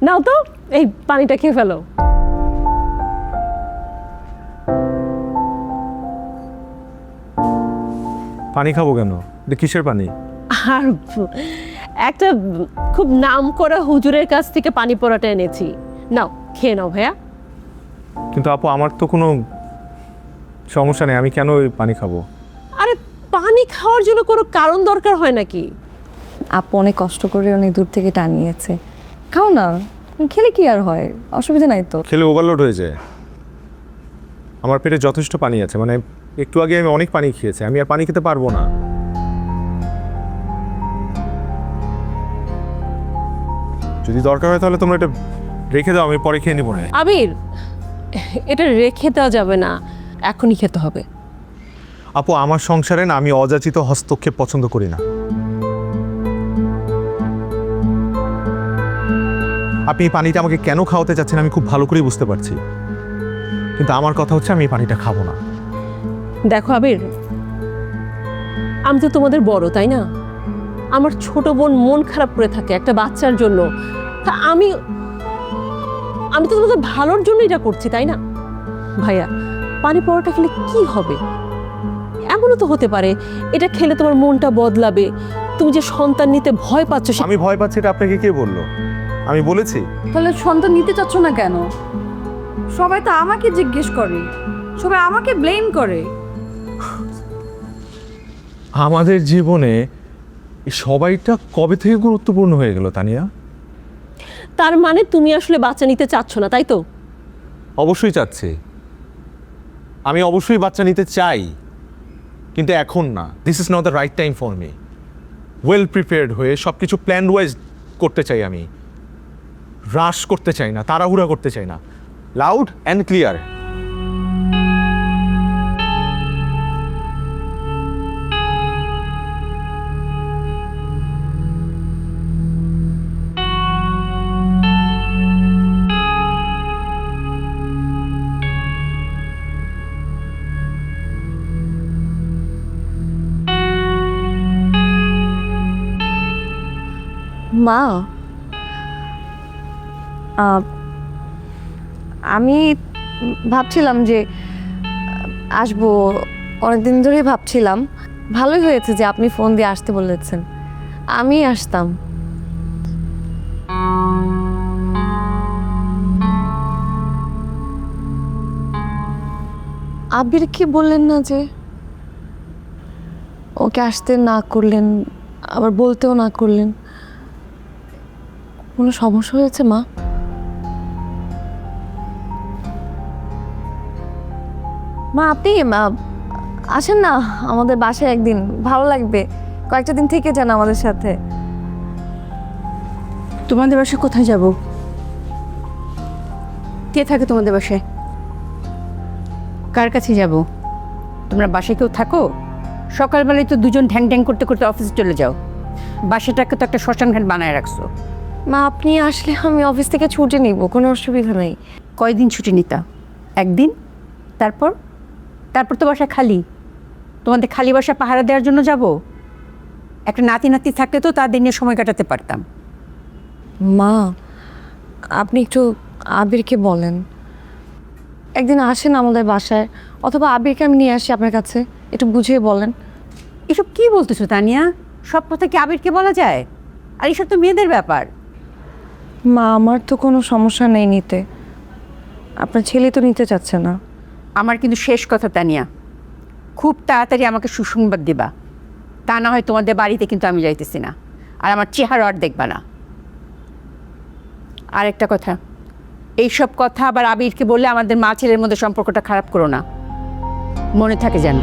নাও তো, এই পানিটা খেয়ে ফেলো। পানি খাবো কেন? এটা কিসের পানি? আর একটা খুব নাম করা হুজুরের কাছ থেকে পানি পড়াটা এনেছি, নাও খেয়ে নাও ভাইয়া। কিন্তু আপু আমার তো কোনো সমস্যা নেই, আমি কেন ওই পানি খাবো? আরে পানি খাওয়ার জন্য কোনো কারণ দরকার হয় নাকি? আপু অনেক কষ্ট করে অনেক দূর থেকে টানিয়েছে, খাও না, খেলে কি আর হয়, অসুবিধা নাই তো। খেলে ওভারলোড হয়ে যায়। আমার পেটে যথেষ্ট পানি আছে, মানে একটু আগে আমি অনেক পানি খেয়েছি, আমি আর পানি খেতে পারবো না। যদি দরকার হয় তাহলে তোমরা এটা রেখে দাও, আমি পরে খেয়ে নিবো না। আবির, এটা রেখে দেওয়া যাবে না, এখনই খেতে হবে। আপু আমার সংসারে না আমি অযাচিত হস্তক্ষেপ পছন্দ করি না। আপনি এই পানিটা আমাকে কেন খাওয়াতে চাচ্ছেন আমি খুব ভালো করেই বুঝতে পারছি, কিন্তু আমার কথা হচ্ছে আমি এই পানিটা খাবো না। দেখো আবির, আমি তো তোমাদের বড়, তাই না? আমার ছোট বোন মন খারাপ করে থাকে একটা বাচ্চার জন্য, তা আমি তো তোমাদের ভালোর জন্য এটা করছি, তাই না? ভাইয়া, পানি পরোটা খেলে কি হবে? এমনও তো হতে পারে এটা খেলে তোমার মনটা বদলাবে, তুমি যে সন্তান নিতে ভয় পাচ্ছ। আমি ভয় পাচ্ছি এটা আপনাকে কে বললো? আমি বলেছি? তাহলে সন্তান নিতে চাচ্ছ না কেন? সবাই তো আমাকে জিজ্ঞেস করে, সবাই আমাকে ব্লেম করে। আমাদের জীবনে এই সবাইটা কবে থেকে গুরুত্বপূর্ণ হয়ে গেল তানিয়া? তার মানে তুমি আসলে বাচ্চা নিতে চাচ্ছ না, তাই তো? অবশ্যই চাচ্ছি, আমি অবশ্যই বাচ্চা নিতে চাই, কিন্তু এখন না। This is not the right time for me. Well prepared হয়ে সব কিছু প্ল্যান ওয়াইজ করতে চাই, আমি রাশ করতে চাই না, তাড়াহুড়া করতে চাই না। Loud and clear. মা, আমি ভাবছিলাম যে আসবো, অনেকদিন ধরেই ভাবছিলাম। ভালোই হয়েছে যে আপনি ফোন দিয়ে আসতে বলেছেন, আমি আসতাম। আবির কি বললেন না যে ওকে আসতে না করলেন, আবার বলতেও না করলেন? কোনো সমস্যা হয়েছে মা? মা আপনি আসেন না আমাদের বাসায় একদিন, ভালো লাগবে, কয়েকটা দিন থেকে যান আমাদের সাথে। তোমাদের বাসায় কোথায় যাব? কে থাকে তোমাদের বাসায়? কার কাছে যাব? তোমরা বাসায় কেউ থাকো? সকালবেলায় তো দুজন ঢ্যাং ঢ্যাং করতে করতে অফিসে চলে যাও, বাসাটাকে তো একটা শ্মশান ঘাট বানায় রাখছো। মা আপনি আসলে আমি অফিস থেকে ছুটি নিব, কোনো অসুবিধা নেই। কয়দিন ছুটি নিতা? একদিন? তারপর তারপর তো বাসা খালি, তোমাদের খালি বাসা পাহারা দেওয়ার জন্য যাব? একটা নাতি নাতি থাকলে তো তাদের নিয়ে সময় কাটাতে পারতাম। মা আপনি একটু আবিরকে বলেন একদিন আসেন আমাদের বাসায়, অথবা আবিরকে আমি নিয়ে আসি আপনার কাছে, একটু বুঝিয়ে বলেন। এসব কি বলতেছো তানিয়া? সব কথা কি আবিরকে বলা যায়? আর এসব তো মেয়েদের ব্যাপার। মা আমার তো কোনো সমস্যা নেই নিতে, আপনার ছেলে তো নিতে চাচ্ছে না। আমার কিন্তু শেষ কথা তানিয়া, খুব তাড়াতাড়ি আমাকে সুসংবাদ দিবা, তা না হয় তোমাদের বাড়িতে কিন্তু আমি যাইতেছি না, আর আমার চেহারা আর দেখবা না। আর একটা কথা, এইসব কথা আবার আবিরকে বললে আমাদের মা ছেলের মধ্যে সম্পর্কটা খারাপ করো না, মনে থাকে যেন।